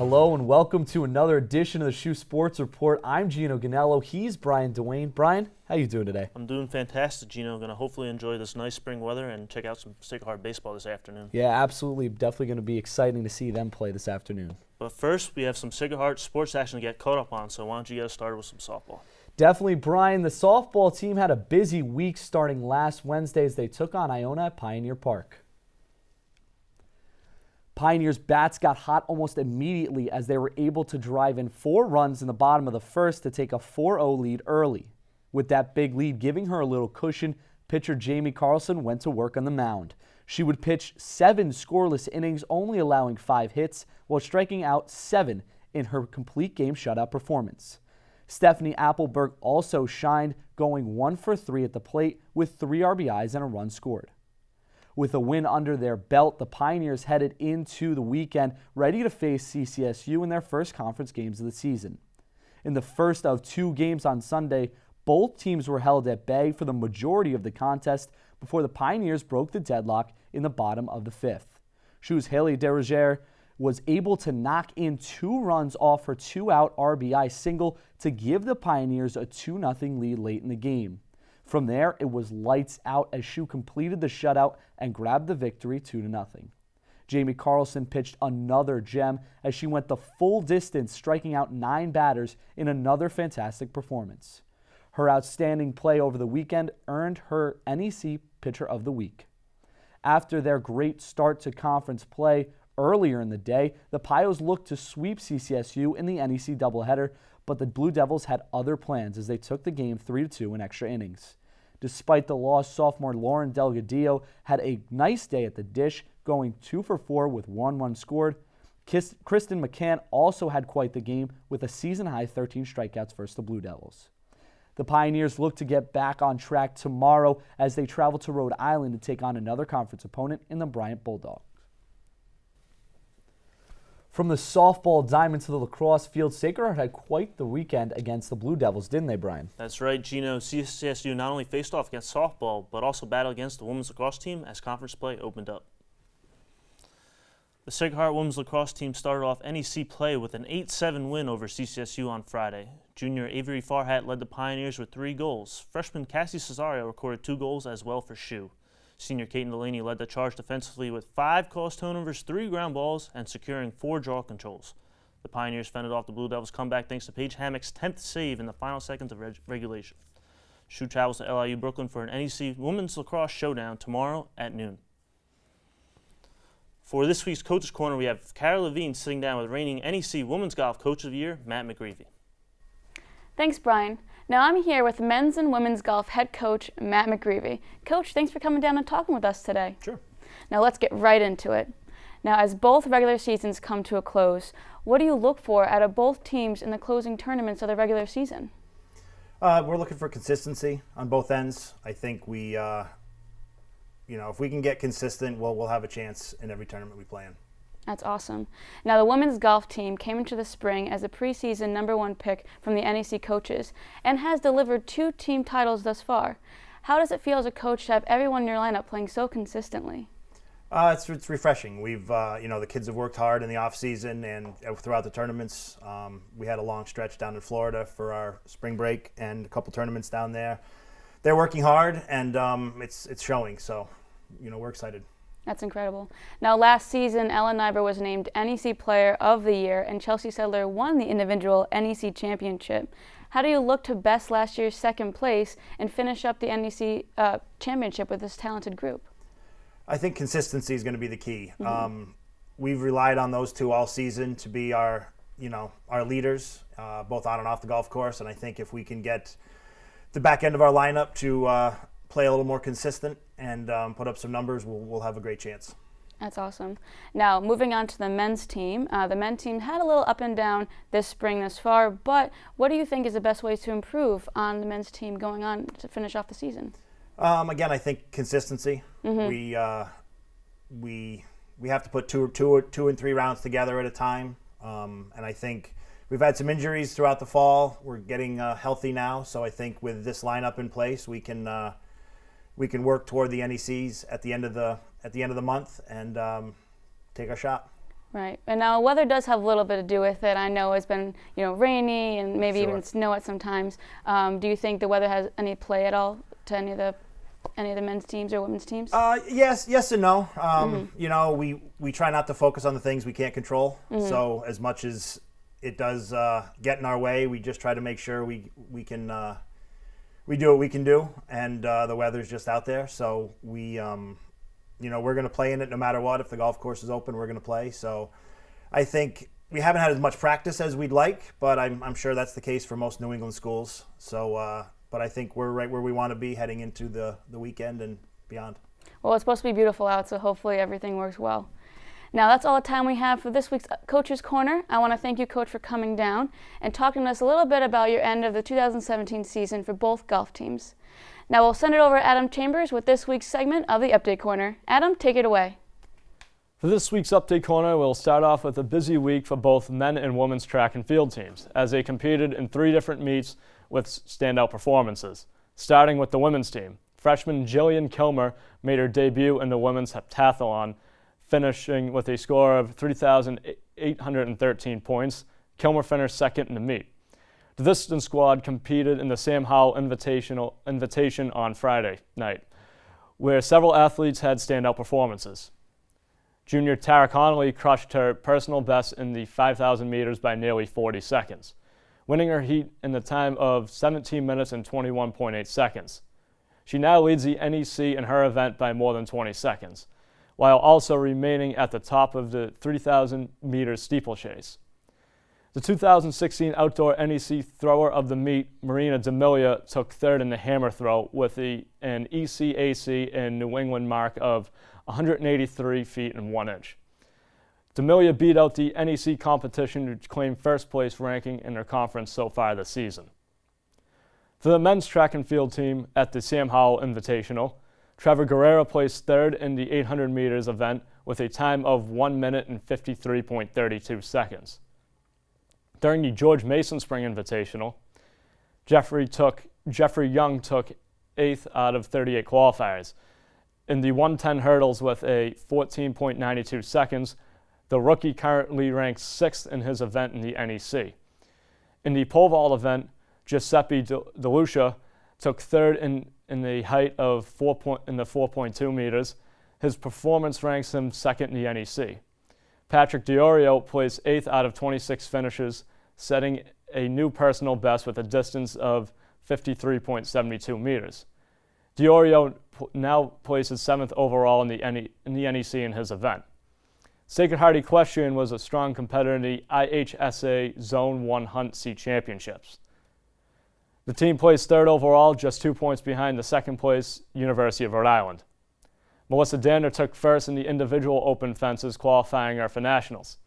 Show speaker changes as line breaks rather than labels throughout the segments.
Hello and welcome to another edition of the SHU Sports Report. I'm Gino Ganello. He's Brian Dwayne. Brian, how you doing today?
I'm doing fantastic, Gino. Going to hopefully enjoy this nice spring weather and check out some Sacred Heart baseball this afternoon.
Yeah, absolutely. Definitely going to be exciting to see them play this afternoon.
But first, we have some Sacred Heart sports action to get caught up on, so why don't you get us started with some softball?
Definitely, Brian. The softball team had a busy week starting last Wednesday as they took on Iona at Pioneer Park. Pioneer's bats got hot almost immediately as they were able to drive in 4 runs in the bottom of the first to take a 4-0 lead early. With that big lead giving her a little cushion, pitcher Jamie Carlson went to work on the mound. She would pitch 7 scoreless innings, only allowing 5 hits, while striking out 7 in her complete game shutout performance. Stephanie Appleberg also shined, going 1 for 3 at the plate with 3 RBIs and a run scored. With a win under their belt, the Pioneers headed into the weekend ready to face CCSU in their first conference games of the season. In the first of 2 games on Sunday, both teams were held at bay for the majority of the contest before the Pioneers broke the deadlock in the bottom of the 5th. SHU's Haley DeRozier was able to knock in 2 runs off her 2-out RBI single to give the Pioneers a 2-0 lead late in the game. From there, it was lights out as SHU completed the shutout and grabbed the victory 2-0. Jamie Carlson pitched another gem as she went the full distance, striking out 9 batters in another fantastic performance. Her outstanding play over the weekend earned her NEC Pitcher of the Week. After their great start to conference play earlier in the day, the Pios looked to sweep CCSU in the NEC doubleheader, but the Blue Devils had other plans as they took the game 3-2 in extra innings. Despite the loss, sophomore Lauren Delgadillo had a nice day at the dish, going 2 for 4 with 1 run scored. Kristen McCann also had quite the game with a season-high 13 strikeouts versus the Blue Devils. The Pioneers look to get back on track tomorrow as they travel to Rhode Island to take on another conference opponent in the Bryant Bulldogs. From the softball diamond to the lacrosse field, Sacred Heart had quite the weekend against the Blue Devils, didn't they, Brian?
That's right, Gino. CCSU not only faced off against softball, but also battled against the women's lacrosse team as conference play opened up. The Sacred Heart women's lacrosse team started off NEC play with an 8-7 win over CCSU on Friday. Junior Avery Farhat led the Pioneers with 3 goals. Freshman Cassie Cesario recorded 2 goals as well for SHU. Senior Kaiten Delaney led the charge defensively with 5 caused turnovers, 3 ground balls, and securing 4 draw controls. The Pioneers fended off the Blue Devils' comeback thanks to Paige Hammock's 10th save in the final seconds of regulation. SHU travels to LIU Brooklyn for an NEC Women's Lacrosse Showdown tomorrow at noon. For this week's Coach's Corner, we have Cara Levine sitting down with reigning NEC Women's Golf Coach of the Year, Matt McGreevy.
Thanks, Brian. Now I'm here with men's and women's golf head coach, Matt McGreevy. Coach, thanks for coming down and talking with us today.
Sure.
Now let's get right into it. Now, as both regular seasons come to a close, what do you look for out of both teams in the closing tournaments of the regular season?
We're looking for consistency on both ends. I think we, if we can get consistent, we'll have a chance in every tournament we play in.
That's awesome. Now, the women's golf team came into the spring as a preseason #1 pick from the NEC coaches and has delivered 2 team titles thus far. How does it feel as a coach to have everyone in your lineup playing so consistently?
It's refreshing. We've, the kids have worked hard in the off season and throughout the tournaments. We had a long stretch down in Florida for our spring break and a couple tournaments down there. They're working hard and it's showing. So, we're excited.
That's incredible. Now, last season, Ellen Nyber was named NEC Player of the Year, and Chelsea Sedler won the individual NEC Championship. How do you look to best last year's 2nd place and finish up the NEC Championship with this talented group?
I think consistency is going to be the key. Mm-hmm. We've relied on those 2 all season to be our leaders, both on and off the golf course, and I think if we can get the back end of our lineup to play a little more consistent and put up some numbers, we'll have a great chance.
That's awesome. Now, moving on to the men's team. The men's team had a little up and down this spring thus far, but what do you think is the best ways to improve on the men's team going on to finish off the season?
Again, I think consistency. Mm-hmm. We have to put two and 3 rounds together at a time, and I think we've had some injuries throughout the fall. We're getting healthy now, so I think with this lineup in place, we can work toward the NECs at the end of the month and take our shot.
Right. And now weather does have a little bit to do with it. I know it's been, rainy and maybe
Sure.
even snow at some times. Do you think the weather has any play at all to any of the men's teams or women's teams?
Yes and no. We try not to focus on the things we can't control. So as much as it does get in our way, we just try to make sure we can we do what we can do, and the weather's just out there. So we're going to play in it no matter what. If the golf course is open, we're going to play. So I think we haven't had as much practice as we'd like, but I'm sure that's the case for most New England schools. So, but I think we're right where we want to be heading into the weekend and beyond.
Well, it's supposed to be beautiful out, so hopefully everything works well. Now, that's all the time we have for this week's Coach's Corner. I want to thank you, Coach, for coming down and talking to us a little bit about your end of the 2017 season for both golf teams. Now we'll send it over to Adam Chambers with this week's segment of the Update Corner. Adam, take it away.
For this week's Update Corner, we'll start off with a busy week for both men and women's track and field teams, as they competed in 3 different meets with standout performances. Starting with the women's team, freshman Jillian Kilmer made her debut in the women's heptathlon, finishing with a score of 3,813 points. Kilmer finished second in the meet. The distance squad competed in the Sam Howell Invitation on Friday night, where several athletes had standout performances. Junior Tara Connolly crushed her personal best in the 5,000 meters by nearly 40 seconds, winning her heat in the time of 17 minutes and 21.8 seconds. She now leads the NEC in her event by more than 20 seconds, while also remaining at the top of the 3,000 meter steeplechase. The 2016 Outdoor NEC Thrower of the Meet, Marina D'Amelia, took third in the hammer throw with an ECAC and New England mark of 183 feet and 1 inch. D'Amelia beat out the NEC competition to claim first place ranking in her conference so far this season. For the men's track and field team at the Sam Howell Invitational, Trevor Guerrero placed third in the 800 meters event with a time of 1 minute and 53.32 seconds. During the George Mason Spring Invitational, Jeffrey Young took 8th out of 38 qualifiers. In the 110 hurdles with a 14.92 seconds, the rookie currently ranks 6th in his event in the NEC. In the pole vault event, Giuseppe DeLucia took 3rd in the height of 4.2 meters. His performance ranks him 2nd in the NEC. Patrick Diorio placed 8th out of 26 finishes, setting a new personal best with a distance of 53.72 meters. Diorio now places 7th overall in the NEC in his event. Sacred Heart Equestrian was a strong competitor in the IHSA Zone 1 Hunt C Championships. The team placed 3rd overall, just 2 points behind the 2nd place University of Rhode Island. Melissa Dander took 1st in the individual open fences, qualifying her for nationals.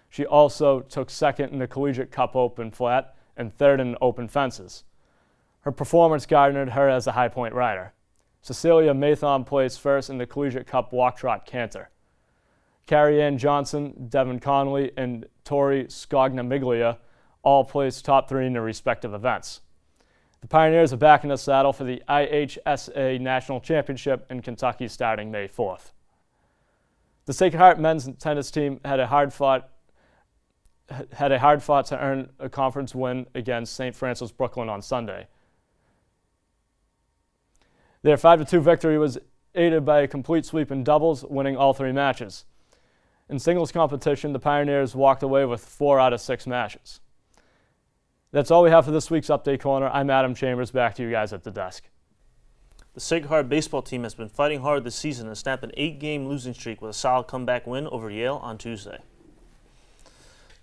She also took 2nd in the Collegiate Cup Open Flat and 3rd in open fences. Her performance garnered her as a high point rider. Cecilia Mathon placed 1st in the Collegiate Cup Walk Trot Canter. Carrie Ann Johnson, Devin Connolly, and Tori Scognamiglia all placed top 3 in their respective events. The Pioneers are back in the saddle for the IHSA National Championship in Kentucky starting May 4th. The Sacred Heart men's tennis team had a hard fought to earn a conference win against St. Francis Brooklyn on Sunday. Their 5-2 victory was aided by a complete sweep in doubles, winning all 3 matches. In singles competition, the Pioneers walked away with 4 out of 6 matches. That's all we have for this week's Update Corner. I'm Adam Chambers. Back to you guys at the desk.
The Sacred Heart baseball team has been fighting hard this season and snapped an 8-game losing streak with a solid comeback win over Yale on Tuesday.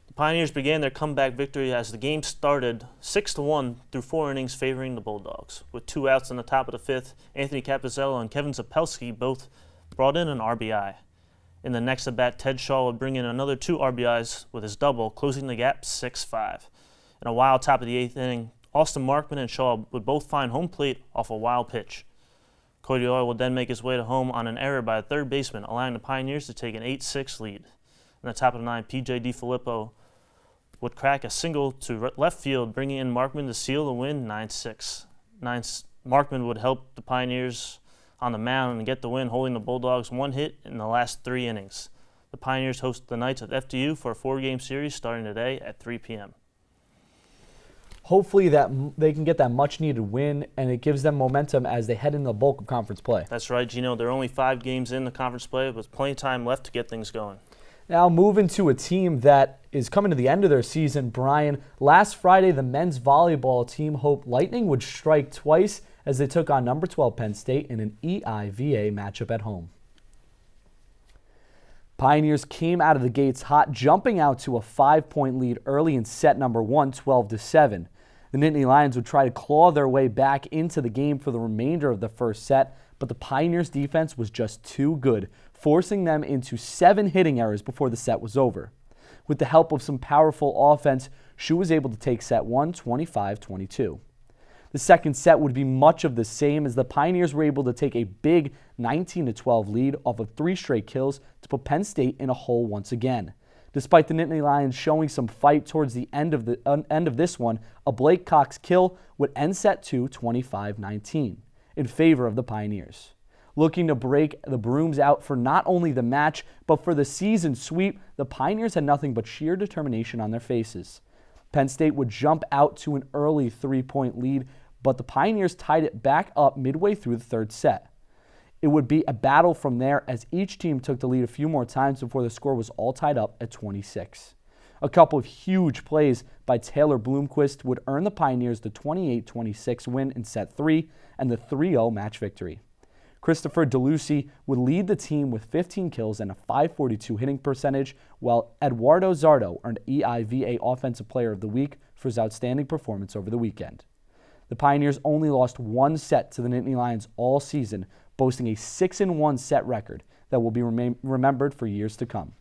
The Pioneers began their comeback victory as the game started 6-1 through 4 innings favoring the Bulldogs. With 2 outs in the top of the 5th, Anthony Capizzello and Kevin Zapelski both brought in an RBI. In the next at-bat, Ted Shaw would bring in another 2 RBIs with his double, closing the gap 6-5. In a wild top of the 8th inning, Austin Markman and Shaw would both find home plate off a wild pitch. Cody Oil would then make his way to home on an error by a third baseman, allowing the Pioneers to take an 8-6 lead. In the top of the 9th, P.J. DiFilippo would crack a single to left field, bringing in Markman to seal the win 9-6. Markman would help the Pioneers on the mound and get the win, holding the Bulldogs 1 hit in the last 3 innings. The Pioneers host the Knights of FDU for a 4-game series starting today at 3 p.m.
Hopefully that they can get that much-needed win, and it gives them momentum as they head into the bulk of conference play.
That's right, Gino. They're only 5 games in the conference play with plenty of time left to get things going.
Now moving to a team that is coming to the end of their season, Brian. Last Friday, the men's volleyball team hoped Lightning would strike twice as they took on number 12 Penn State in an EIVA matchup at home. Pioneers came out of the gates hot, jumping out to a 5-point lead early in set number 1, 12-7. The Nittany Lions would try to claw their way back into the game for the remainder of the first set, but the Pioneers' defense was just too good, forcing them into 7 hitting errors before the set was over. With the help of some powerful offense, SHU was able to take set 1, 25-22. The second set would be much of the same as the Pioneers were able to take a big 19-12 lead off of 3 straight kills to put Penn State in a hole once again. Despite the Nittany Lions showing some fight towards the end of this one, a Blake Cox kill would end set 2, 25-19, in favor of the Pioneers. Looking to break the brooms out for not only the match, but for the season sweep, the Pioneers had nothing but sheer determination on their faces. Penn State would jump out to an early 3-point lead, but the Pioneers tied it back up midway through the third set. It would be a battle from there as each team took the lead a few more times before the score was all tied up at 26. A couple of huge plays by Taylor Bloomquist would earn the Pioneers the 28-26 win in set 3 and the 3-0 match victory. Christopher DeLucy would lead the team with 15 kills and a .542 hitting percentage, while Eduardo Zardo earned EIVA Offensive Player of the Week for his outstanding performance over the weekend. The Pioneers only lost 1 set to the Nittany Lions all season, boasting a 6-1 set record that will be remembered for years to come.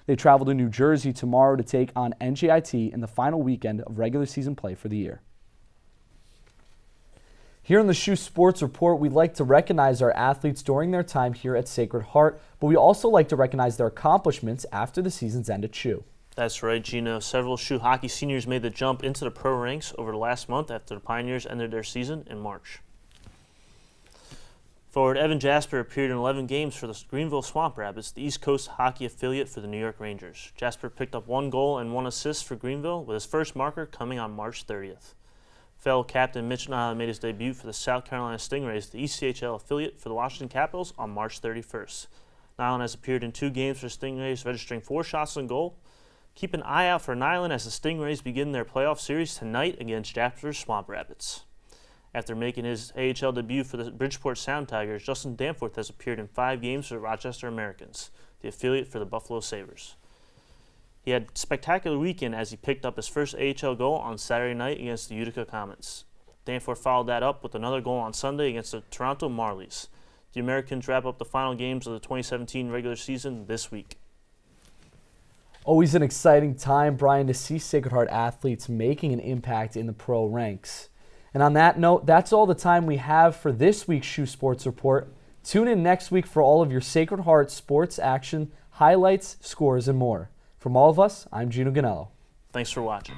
They travel to New Jersey tomorrow to take on NJIT in the final weekend of regular season play for the year. Here on the SHU Sports Report, we'd like to recognize our athletes during their time here at Sacred Heart, but we also like to recognize their accomplishments after the season's end at SHU.
That's right, Gino. Several SHU hockey seniors made the jump into the pro ranks over the last month after the Pioneers ended their season in March. Forward Evan Jasper appeared in 11 games for the Greenville Swamp Rabbits, the East Coast hockey affiliate for the New York Rangers. Jasper picked up 1 goal and 1 assist for Greenville, with his first marker coming on March 30th. Fellow captain Mitch Nyland made his debut for the South Carolina Stingrays, the ECHL affiliate for the Washington Capitals, on March 31st. Nyland has appeared in 2 games for Stingrays, registering 4 shots on goal. Keep an eye out for Nyland as the Stingrays begin their playoff series tonight against Jasper's Swamp Rabbits. After making his AHL debut for the Bridgeport Sound Tigers, Justin Danforth has appeared in 5 games for the Rochester Americans, the affiliate for the Buffalo Sabres. He had a spectacular weekend as he picked up his first AHL goal on Saturday night against the Utica Comets. Danforth followed that up with another goal on Sunday against the Toronto Marlies. The Americans wrap up the final games of the 2017 regular season this week.
Always an exciting time, Brian, to see Sacred Heart athletes making an impact in the pro ranks. And on that note, that's all the time we have for this week's SHU Sports Report. Tune in next week for all of your Sacred Heart sports action, highlights, scores, and more. From all of us, I'm Gino Ganello.
Thanks for watching.